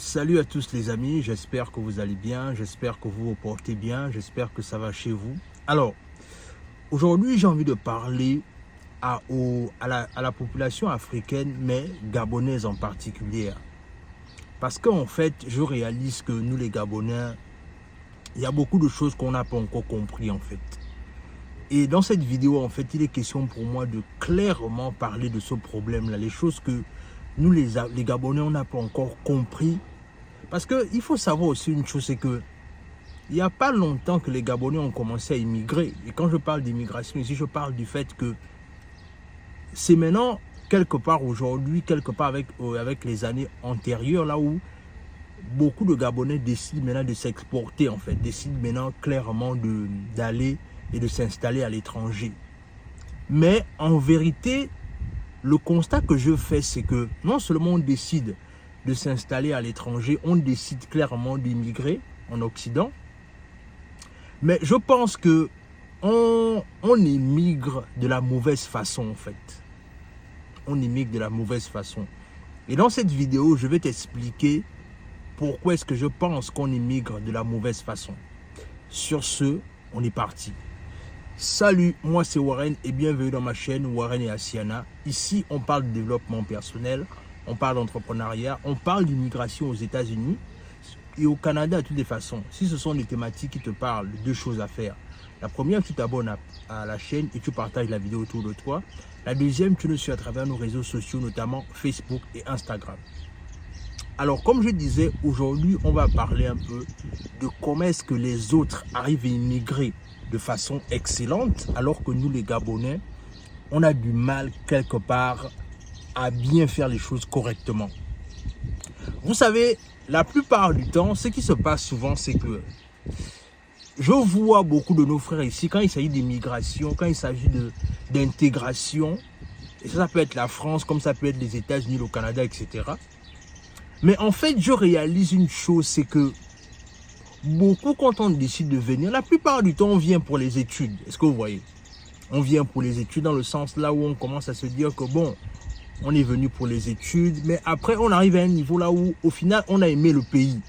Salut à tous les amis, j'espère que vous allez bien, j'espère que vous vous portez bien, j'espère que ça va chez vous. Alors, aujourd'hui j'ai envie de parler à la population africaine, mais gabonaise en particulier. Parce qu'en fait, je réalise que nous les Gabonais, il y a beaucoup de choses qu'on n'a pas encore compris en fait. Et dans cette vidéo, en fait, il est question pour moi de clairement parler de ce problème-là, les choses que nous les Gabonais, on n'a pas encore compris. Parce qu'il faut savoir aussi une chose, c'est que il n'y a pas longtemps que les Gabonais ont commencé à immigrer. Et quand je parle d'immigration ici, je parle du fait que c'est maintenant, quelque part aujourd'hui, quelque part avec les années antérieures, là où beaucoup de Gabonais décident maintenant de s'exporter, en fait, décident maintenant clairement d'aller et de s'installer à l'étranger. Mais en vérité, le constat que je fais, c'est que non seulement on décide de s'installer à l'étranger, on décide clairement d'immigrer en Occident, mais je pense que on émigre de la mauvaise façon en fait. On émigre de la mauvaise façon. Et dans cette vidéo, je vais t'expliquer pourquoi est-ce que je pense qu'on émigre de la mauvaise façon. Sur ce, on est parti. Salut, moi c'est Warren et bienvenue dans ma chaîne Warren et Asiana. Ici, on parle de développement personnel, on parle d'entrepreneuriat, on parle d'immigration aux États-Unis et au Canada de toutes les façons. Si ce sont des thématiques qui te parlent, deux choses à faire. La première, tu t'abonnes à la chaîne et tu partages la vidéo autour de toi. La deuxième, tu nous suis à travers nos réseaux sociaux, notamment Facebook et Instagram. Alors, comme je disais, aujourd'hui, on va parler un peu de comment est-ce que les autres arrivent à immigrer de façon excellente, alors que nous, les Gabonais, on a du mal quelque part à bien faire les choses correctement. Vous savez, la plupart du temps, ce qui se passe souvent, c'est que je vois beaucoup de nos frères ici, quand il s'agit d'immigration, quand il s'agit d'intégration, et ça peut être la France, comme ça peut être les États-Unis, le Canada, etc. Mais en fait, je réalise une chose, c'est que beaucoup, quand on décide de venir, la plupart du temps, on vient pour les études. Est-ce que vous voyez? On vient pour les études dans le sens là où on commence à se dire que bon, on est venu pour les études, mais après, on arrive à un niveau là où, au final, on a aimé le pays.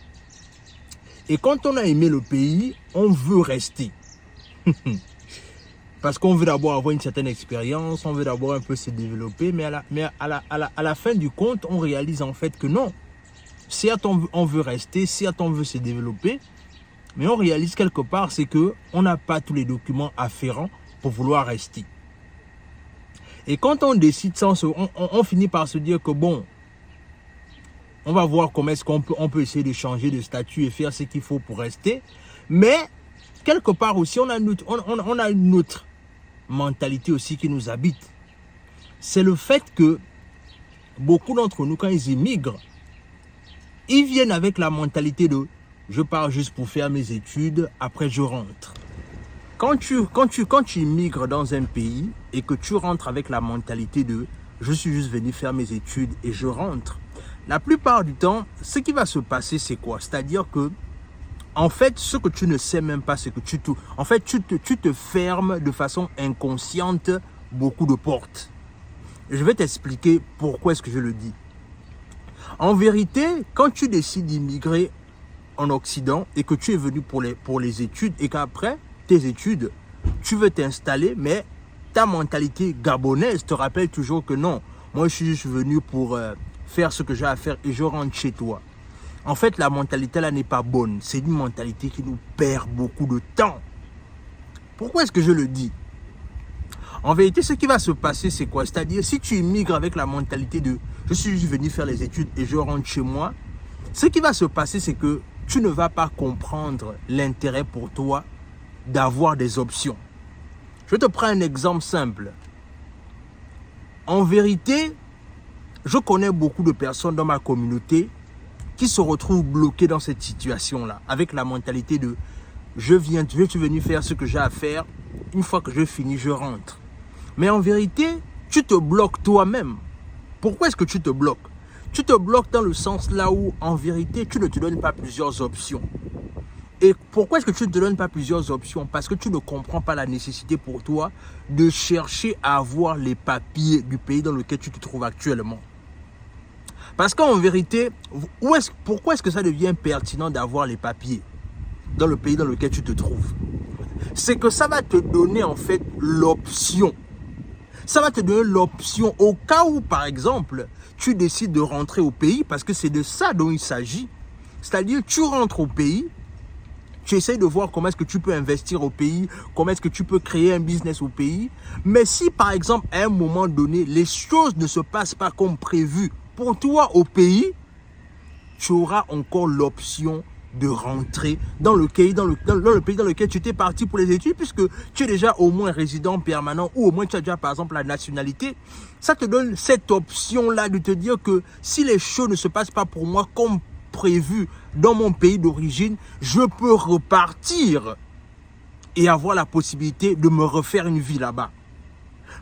Et quand on a aimé le pays, on veut rester. Parce qu'on veut d'abord avoir une certaine expérience, on veut d'abord un peu se développer, mais à la fin du compte, on réalise en fait que non. Certes, on veut rester, certes, on veut se développer, mais on réalise quelque part, c'est qu'on n'a pas tous les documents afférents pour vouloir rester. Et quand on décide ça, on finit par se dire que bon, on va voir comment est-ce qu'on peut essayer de changer de statut et faire ce qu'il faut pour rester. Mais quelque part aussi, on a une autre mentalité aussi qui nous habite. C'est le fait que beaucoup d'entre nous, quand ils immigrent, ils viennent avec la mentalité de « je pars juste pour faire mes études, après je rentre ». Quand tu immigres dans un pays et que tu rentres avec la mentalité de « je suis juste venu faire mes études et je rentre », la plupart du temps, ce qui va se passer, c'est quoi? C'est-à-dire que, en fait, ce que tu ne sais même pas, c'est que tu te fermes de façon inconsciente beaucoup de portes. Je vais t'expliquer pourquoi est-ce que je le dis. En vérité, quand tu décides d'immigrer en Occident et que tu es venu pour les études et qu'après tes études, tu veux t'installer, mais ta mentalité gabonaise te rappelle toujours que non, moi je suis juste venu pour faire ce que j'ai à faire et je rentre chez toi. En fait, la mentalité là n'est pas bonne. C'est une mentalité qui nous perd beaucoup de temps. Pourquoi est-ce que je le dis? En vérité, ce qui va se passer, c'est quoi? C'est-à-dire, si tu immigres avec la mentalité de « je suis juste venu faire les études et je rentre chez moi », ce qui va se passer, c'est que tu ne vas pas comprendre l'intérêt pour toi d'avoir des options. Je te prends un exemple simple. En vérité, je connais beaucoup de personnes dans ma communauté qui se retrouvent bloquées dans cette situation-là, avec la mentalité de « je suis venu faire ce que j'ai à faire, une fois que je finis, je rentre ». Mais en vérité, tu te bloques toi-même. Pourquoi est-ce que tu te bloques? Tu te bloques dans le sens là où, en vérité, tu ne te donnes pas plusieurs options. Et pourquoi est-ce que tu ne te donnes pas plusieurs options? Parce que tu ne comprends pas la nécessité pour toi de chercher à avoir les papiers du pays dans lequel tu te trouves actuellement. Parce qu'en vérité, pourquoi est-ce que ça devient pertinent d'avoir les papiers dans le pays dans lequel tu te trouves? C'est que ça va te donner en fait l'option. Ça va te donner l'option au cas où, par exemple, tu décides de rentrer au pays, parce que c'est de ça dont il s'agit. C'est-à-dire, tu rentres au pays, tu essaies de voir comment est-ce que tu peux investir au pays, comment est-ce que tu peux créer un business au pays. Mais si, par exemple, à un moment donné, les choses ne se passent pas comme prévu pour toi au pays, tu auras encore l'option de rentrer dans le pays dans lequel tu étais parti pour les études, puisque tu es déjà au moins résident permanent ou au moins tu as déjà par exemple la nationalité. Ça te donne cette option-là de te dire que si les choses ne se passent pas pour moi comme prévu dans mon pays d'origine, je peux repartir et avoir la possibilité de me refaire une vie là-bas.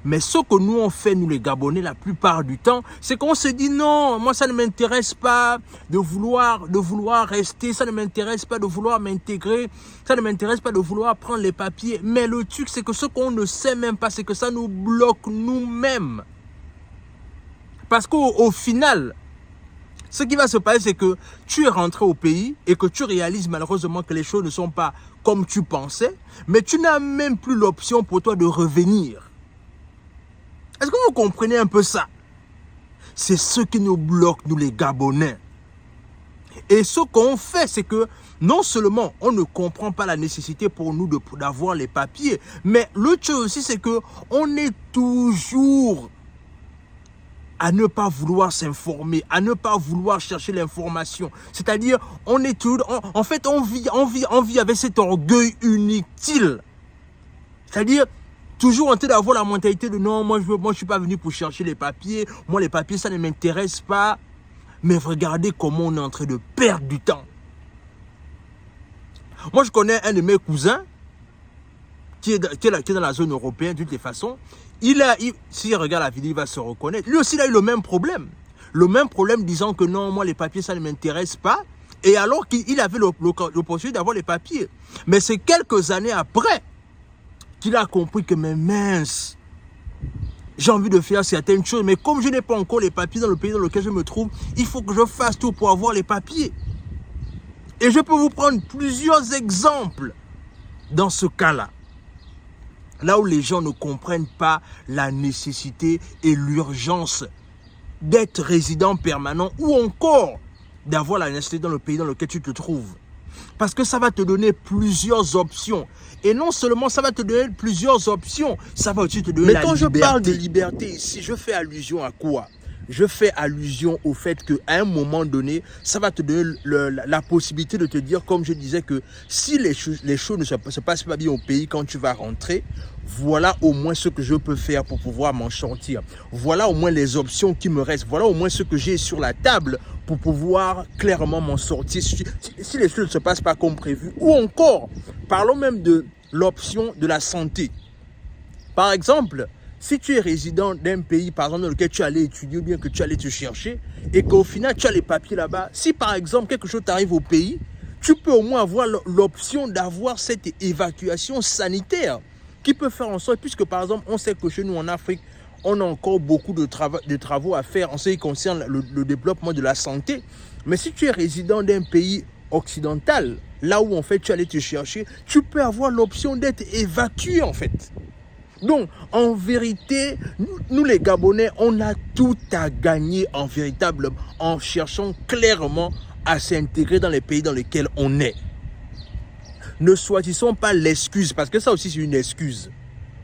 Mais ce que nous on fait, nous les Gabonais, la plupart du temps, c'est qu'on se dit non, moi ça ne m'intéresse pas de vouloir rester, ça ne m'intéresse pas de vouloir m'intégrer, ça ne m'intéresse pas de vouloir prendre les papiers. Mais le truc, c'est que ce qu'on ne sait même pas, c'est que ça nous bloque nous-mêmes. Parce qu'au final, ce qui va se passer, c'est que tu es rentré au pays et que tu réalises malheureusement que les choses ne sont pas comme tu pensais, mais tu n'as même plus l'option pour toi de revenir. Est-ce que vous comprenez un peu ça? C'est ce qui nous bloque, nous les Gabonais. Et ce qu'on fait, c'est que non seulement on ne comprend pas la nécessité pour nous d'avoir les papiers, mais l'autre chose aussi, c'est qu'on est toujours à ne pas vouloir s'informer, à ne pas vouloir chercher l'information. C'est-à-dire, on est toujours, en fait, on vit avec cet orgueil inutile. C'est-à-dire, toujours en train d'avoir la mentalité de non, moi je suis pas venu pour chercher les papiers, moi les papiers ça ne m'intéresse pas. Mais regardez comment on est en train de perdre du temps. Moi je connais un de mes cousins qui est dans la zone européenne de toutes les façons. S'il regarde la vidéo, il va se reconnaître. Lui aussi il a eu le même problème. Le même problème disant que non, moi les papiers ça ne m'intéresse pas. Et alors qu'il avait l'opportunité d'avoir les papiers. Mais c'est quelques années après qu'il a compris que, mais mince, j'ai envie de faire certaines choses, mais comme je n'ai pas encore les papiers dans le pays dans lequel je me trouve, il faut que je fasse tout pour avoir les papiers. Et je peux vous prendre plusieurs exemples dans ce cas-là. Là où les gens ne comprennent pas la nécessité et l'urgence d'être résident permanent ou encore d'avoir la nationalité dans le pays dans lequel tu te trouves. Parce que ça va te donner plusieurs options. Et non seulement ça va te donner plusieurs options, ça va aussi te donner la liberté. Mais quand je parle de liberté ici, je fais allusion à quoi? Je fais allusion au fait qu'à un moment donné, ça va te donner la possibilité de te dire, comme je disais, que si les choses ne se passent pas bien au pays quand tu vas rentrer, voilà au moins ce que je peux faire pour pouvoir m'en sortir. Voilà au moins les options qui me restent. Voilà au moins ce que j'ai sur la table pour pouvoir clairement m'en sortir si les choses ne se passent pas comme prévu. Ou encore, parlons même de l'option de la santé. Par exemple, si tu es résident d'un pays, par exemple, dans lequel tu allais étudier ou bien que tu allais te chercher et qu'au final, tu as les papiers là-bas, si par exemple, quelque chose t'arrive au pays, tu peux au moins avoir l'option d'avoir cette évacuation sanitaire qui peut faire en sorte, puisque par exemple, on sait que chez nous en Afrique, on a encore beaucoup de travaux à faire en ce qui concerne le développement de la santé. Mais si tu es résident d'un pays occidental, là où en fait tu allais te chercher, tu peux avoir l'option d'être évacué en fait. Donc, en vérité, nous les Gabonais, on a tout à gagner en cherchant clairement à s'intégrer dans les pays dans lesquels on est. Ne choisissons pas l'excuse, parce que ça aussi c'est une excuse.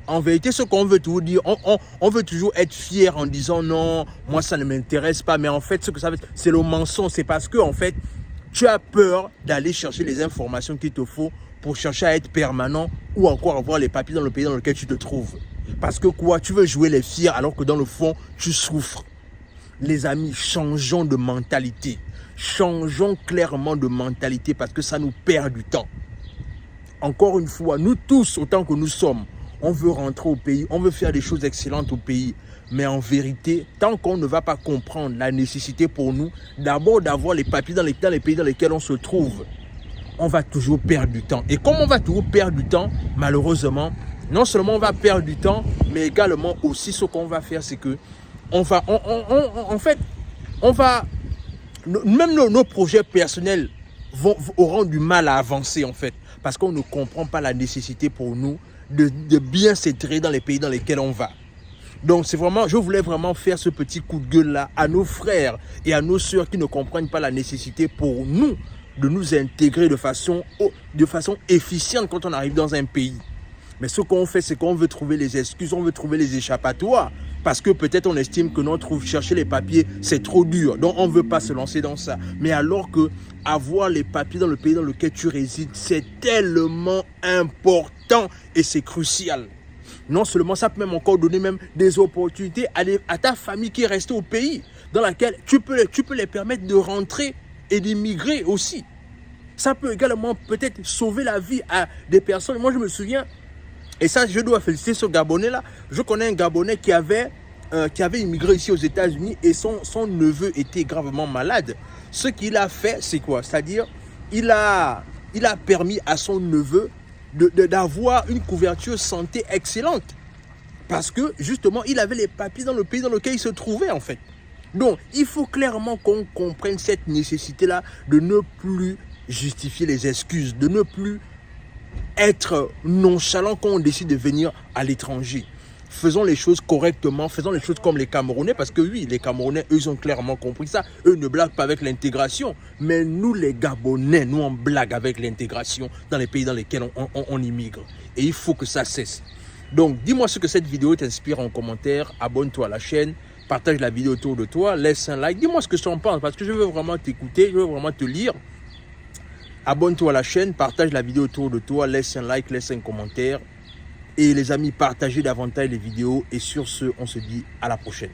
En vérité, ce qu'on veut toujours dire, on veut toujours être fier en disant non, moi ça ne m'intéresse pas. Mais en fait, ce que ça veut dire, c'est le mensonge. C'est parce que en fait, tu as peur d'aller chercher les informations qu'il te faut pour chercher à être permanent ou encore avoir les papiers dans le pays dans lequel tu te trouves. Parce que quoi, tu veux jouer les fiers alors que dans le fond, tu souffres. Les amis, changeons de mentalité. Changeons clairement de mentalité parce que ça nous perd du temps. Encore une fois, nous tous, autant que nous sommes, on veut rentrer au pays, on veut faire des choses excellentes au pays. Mais en vérité, tant qu'on ne va pas comprendre la nécessité pour nous, d'abord d'avoir les papiers dans les pays dans lesquels on se trouve, on va toujours perdre du temps. Et comme on va toujours perdre du temps, malheureusement, non seulement on va perdre du temps, mais également aussi ce qu'on va faire, c'est que on va même nos projets personnels auront du mal à avancer en fait, parce qu'on ne comprend pas la nécessité pour nous de bien s'intégrer dans les pays dans lesquels on va. Donc c'est vraiment, je voulais vraiment faire ce petit coup de gueule là à nos frères et à nos sœurs qui ne comprennent pas la nécessité pour nous de nous intégrer de façon efficiente quand on arrive dans un pays. Mais ce qu'on fait, c'est qu'on veut trouver les excuses, on veut trouver les échappatoires. Parce que peut-être on estime que chercher les papiers, c'est trop dur. Donc on ne veut pas se lancer dans ça. Mais alors que avoir les papiers dans le pays dans lequel tu résides, c'est tellement important et c'est crucial. Non seulement ça peut même encore donner même des opportunités à ta famille qui est restée au pays, dans laquelle tu peux les permettre de rentrer et d'immigrer aussi. Ça peut également peut-être sauver la vie à des personnes. Moi je me souviens, et ça, je dois féliciter ce Gabonais-là. Je connais un Gabonais qui avait immigré ici aux États-Unis et son neveu était gravement malade. Ce qu'il a fait, c'est quoi? C'est-à-dire, il a permis à son neveu d'avoir une couverture santé excellente. Parce que, justement, il avait les papiers dans le pays dans lequel il se trouvait, en fait. Donc, il faut clairement qu'on comprenne cette nécessité-là de ne plus justifier les excuses, de ne plus être nonchalant quand on décide de venir à l'étranger. Faisons les choses correctement, faisons les choses comme les Camerounais, parce que oui, les Camerounais, eux, ont clairement compris ça. Eux ne blaguent pas avec l'intégration, mais nous, les Gabonais, nous, on blague avec l'intégration dans les pays dans lesquels on immigre. Et il faut que ça cesse. Donc, dis-moi ce que cette vidéo t'inspire en commentaire, abonne-toi à la chaîne, partage la vidéo autour de toi, laisse un like, dis-moi ce que tu en penses, parce que je veux vraiment t'écouter, je veux vraiment te lire. Abonne-toi à la chaîne, partage la vidéo autour de toi, laisse un like, laisse un commentaire. Et les amis, partagez davantage les vidéos. Et sur ce, on se dit à la prochaine.